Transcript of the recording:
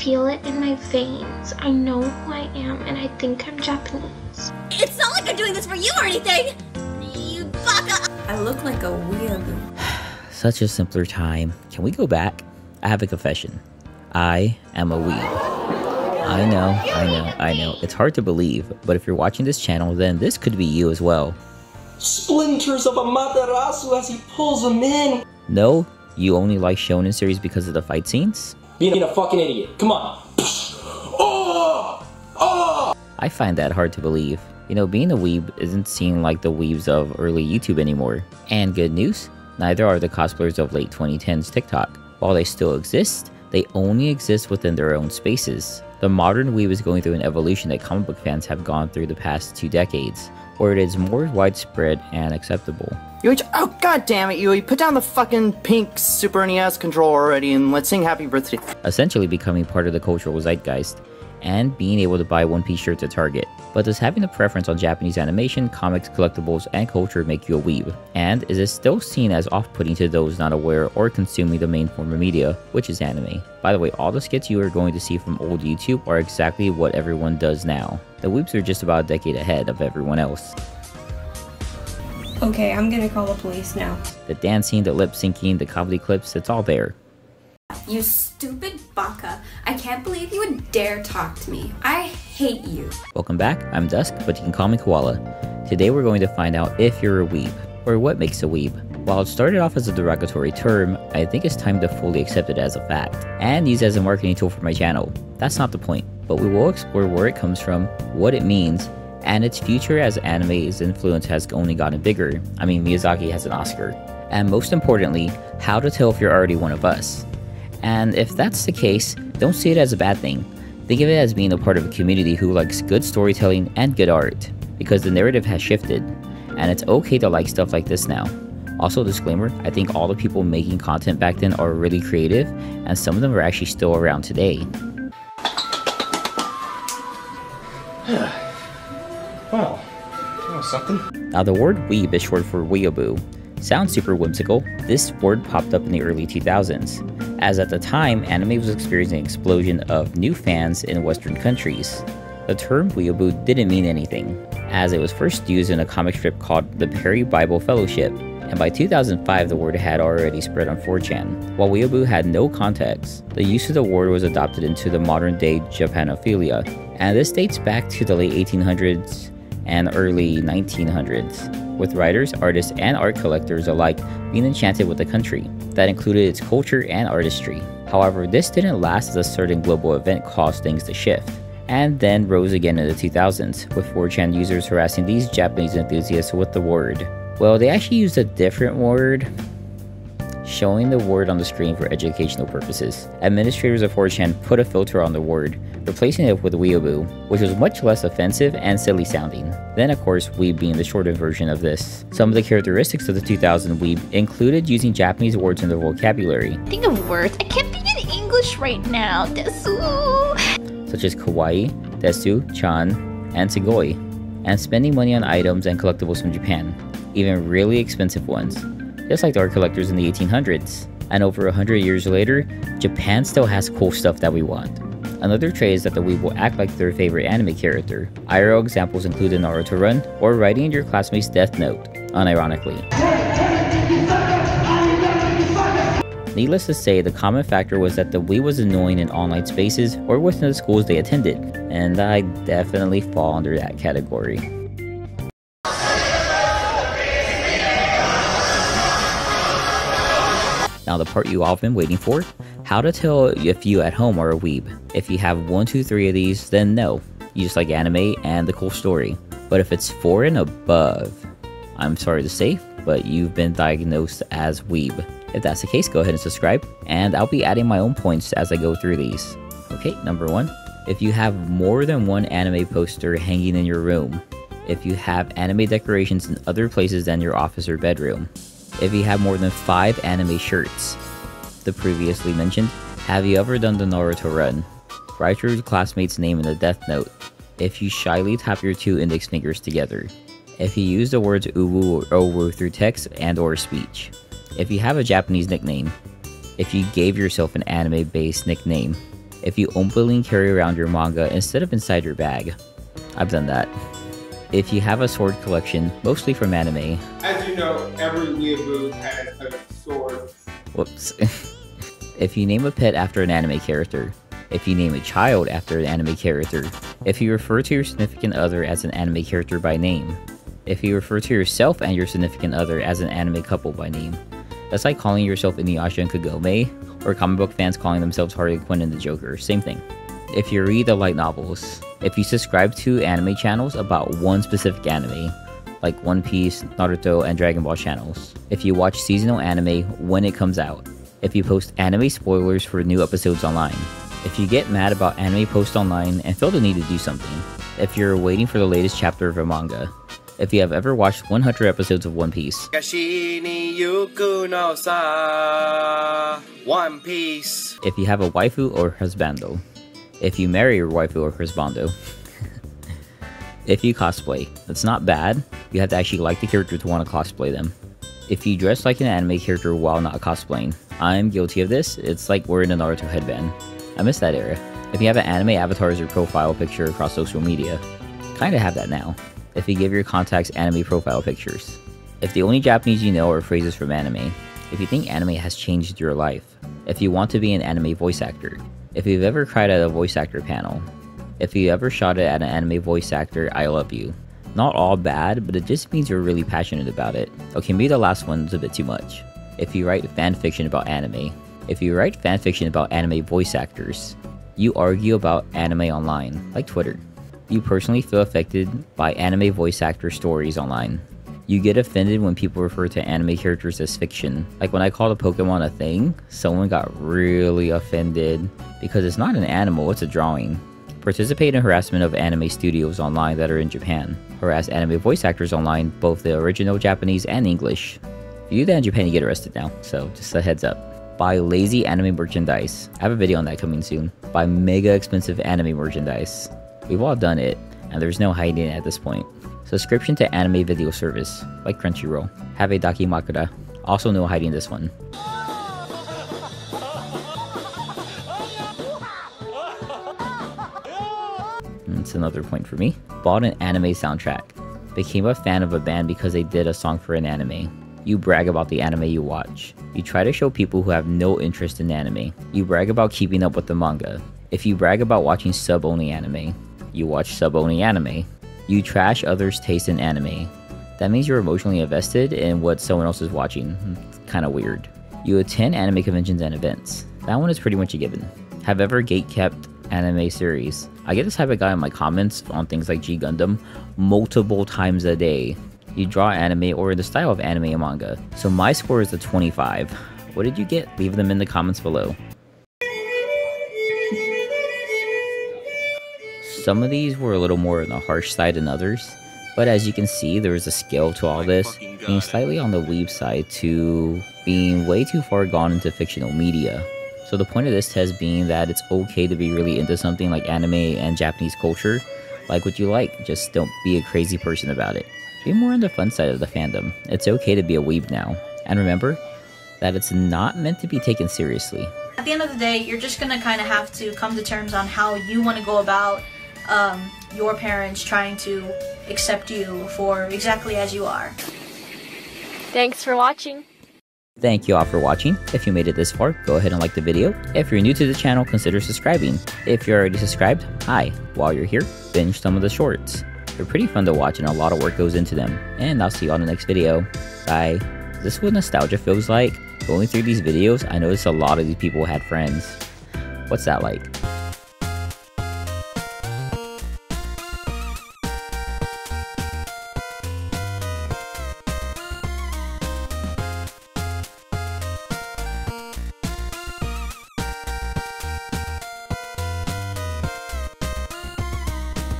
feel it in my veins. I know who I am, and I think I'm Japanese. It's not like I'm doing this for you or anything! You baka! I look like a weeaboo. Such a simpler time. Can we go back? I have a confession. I am a weeb. I know. It's hard to believe, but if you're watching this channel, then this could be you as well. Splinters of a Materasu as he pulls them in. No, you only like shonen series because of the fight scenes? Being a fucking idiot. Come on. Oh! Oh! I find that hard to believe. You know, being a weeb isn't seen like the weebs of early YouTube anymore. And good news, neither are the cosplayers of late 2010s TikTok. While they still exist, they only exist within their own spaces. The modern weeb is going through an evolution that comic book fans have gone through the past 2 decades, where it is more widespread and acceptable. Oh god damn it, Yui, put down the fucking pink Super NES controller already and let's sing happy birthday. Essentially becoming part of the cultural zeitgeist, and being able to buy One Piece shirts at Target. But does having a preference on Japanese animation, comics, collectibles, and culture make you a weeb? And is it still seen as off-putting to those not aware or consuming the main form of media, which is anime? By the way, all the skits you are going to see from old YouTube are exactly what everyone does now. The weebs are just about a decade ahead of everyone else. Okay, I'm gonna call the police now. The dancing, the lip-syncing, the comedy clips, it's all there. You stupid baka. I can't believe you would dare talk to me. I hate you. Welcome back, I'm Dusk, but you can call me Koala. Today we're going to find out if you're a weeb, or what makes a weeb. While it started off as a derogatory term, I think it's time to fully accept it as a fact, and use it as a marketing tool for my channel. That's not the point, but we will explore where it comes from, what it means, and its future as anime's influence has only gotten bigger. I mean, Miyazaki has an Oscar. And most importantly, how to tell if you're already one of us. And if that's the case, don't see it as a bad thing. Think of it as being a part of a community who likes good storytelling and good art, because the narrative has shifted, and it's okay to like stuff like this now. Also, disclaimer, I think all the people making content back then are really creative, and some of them are actually still around today. Well, that was something. Now the word weeb is short for weeaboo. Sounds super whimsical. This word popped up in the early 2000s, as at the time, anime was experiencing an explosion of new fans in Western countries. The term weeaboo didn't mean anything, as it was first used in a comic strip called the Perry Bible Fellowship, and by 2005 the word had already spread on 4chan. While weeaboo had no context, the use of the word was adopted into the modern day Japanophilia, and this dates back to the late 1800s and early 1900s, with writers, artists, and art collectors alike being enchanted with the country. That included its culture and artistry. However, this didn't last as a certain global event caused things to shift, and then rose again in the 2000s, with 4chan users harassing these Japanese enthusiasts with the word. Well, they actually used a different word, showing the word on the screen for educational purposes. Administrators of 4chan put a filter on the word, replacing it with weeaboo, which was much less offensive and silly sounding. Then of course, weeb being the shortened version of this. Some of the characteristics of the 2000 weeb included using Japanese words in their vocabulary. Think of words. I can't think in English right now. Desu. Such as kawaii, desu, chan, and sugoi, and spending money on items and collectibles from Japan, even really expensive ones, just like the art collectors in the 1800s. And over 100 years later, Japan still has cool stuff that we want. Another trait is that the weeb will act like their favorite anime character. IRL examples include the Naruto run, or writing in your classmate's death note, unironically. Needless to say, the common factor was that the weeb was annoying in online spaces or within the schools they attended, and I definitely fall under that category. Now the part you all have been waiting for, how to tell if you at home are a weeb. If you have 1, 2, 3 of these, then no, you just like anime and the cool story. But if it's 4 and above, I'm sorry to say, but you've been diagnosed as weeb. If that's the case, go ahead and subscribe, and I'll be adding my own points as I go through these. Okay, number 1, if you have more than one anime poster hanging in your room. If you have anime decorations in other places than your office or bedroom. If you have more than 5 anime shirts. The previously mentioned, have you ever done the Naruto run? Write your classmate's name in the death note. If you shyly tap your 2 index fingers together. If you use the words uwu or owu through text and or speech. If you have a Japanese nickname. If you gave yourself an anime-based nickname. If you openly carry around your manga instead of inside your bag. I've done that. If you have a sword collection, mostly from anime. As you know, every weeaboo has a sword. Whoops. If you name a pet after an anime character. If you name a child after an anime character. If you refer to your significant other as an anime character by name. If you refer to yourself and your significant other as an anime couple by name. That's like calling yourself Inuyasha and Kagome, or comic book fans calling themselves Harley Quinn and the Joker, same thing. If you read the light novels. If you subscribe to anime channels about one specific anime, like One Piece, Naruto, and Dragon Ball channels. If you watch seasonal anime when it comes out. If you post anime spoilers for new episodes online. If you get mad about anime posts online and feel the need to do something. If you're waiting for the latest chapter of a manga. If you have ever watched 100 episodes of One Piece. One Piece. If you have a waifu or husbando. If you marry your waifu or husbando. If you cosplay. That's not bad. You have to actually like the character to want to cosplay them. If you dress like an anime character while not cosplaying. I'm guilty of this. It's like wearing a Naruto headband. I miss that era. If you have an anime avatar as your profile picture across social media. Kinda have that now. If you give your contacts anime profile pictures. If the only Japanese you know are phrases from anime. If you think anime has changed your life. If you want to be an anime voice actor. If you've ever cried at a voice actor panel. If you ever shouted at an anime voice actor, I love you. Not all bad, but it just means you're really passionate about it. Okay, maybe the last one's a bit too much. If you write fanfiction about anime. If you write fanfiction about anime voice actors. You argue about anime online, like Twitter. You personally feel affected by anime voice actor stories online. You get offended when people refer to anime characters as fiction. Like when I called a Pokemon a thing, someone got really offended because it's not an animal, it's a drawing. Participate in harassment of anime studios online that are in Japan. Harass anime voice actors online, both the original Japanese and English. If you do that in Japan, you get arrested now, so just a heads up. Buy lazy anime merchandise. I have a video on that coming soon. Buy mega expensive anime merchandise. We've all done it, and there's no hiding it at this point. Subscription to anime video service, like Crunchyroll. Have a Dakimakura. Also no hiding this one. That's another point for me. Bought an anime soundtrack. Became a fan of a band because they did a song for an anime. You brag about the anime you watch. You try to show people who have no interest in anime. You brag about keeping up with the manga. If you brag about watching sub-only anime, you watch sub-only anime. You trash others' taste in anime. That means you're emotionally invested in what someone else is watching. It's kind of weird. You attend anime conventions and events. That one is pretty much a given. Have ever gatekept anime series? I get this type of guy in my comments on things like G Gundam multiple times a day. You draw anime or the style of anime and manga. So my score is a 25. What did you get? Leave them in the comments below. Some of these were a little more on the harsh side than others, but as you can see, there is a scale to all this, being slightly on the weeb side to being way too far gone into fictional media. So the point of this test being that it's okay to be really into something like anime and Japanese culture. Like what you like, just don't be a crazy person about it. Be more on the fun side of the fandom. It's okay to be a weeb now. And remember that it's not meant to be taken seriously. At the end of the day, you're just gonna kind of have to come to terms on how you want to go about your parents trying to accept you for exactly as you are. Thanks for watching. Thank you all for watching. If you made it this far, go ahead and like the video. If you're new to the channel, consider subscribing. If you're already subscribed, hi. While you're here, binge some of the shorts. They're pretty fun to watch and a lot of work goes into them. And I'll see you on the next video. Bye. Is this what nostalgia feels like? Going through these videos, I noticed a lot of these people had friends. What's that like?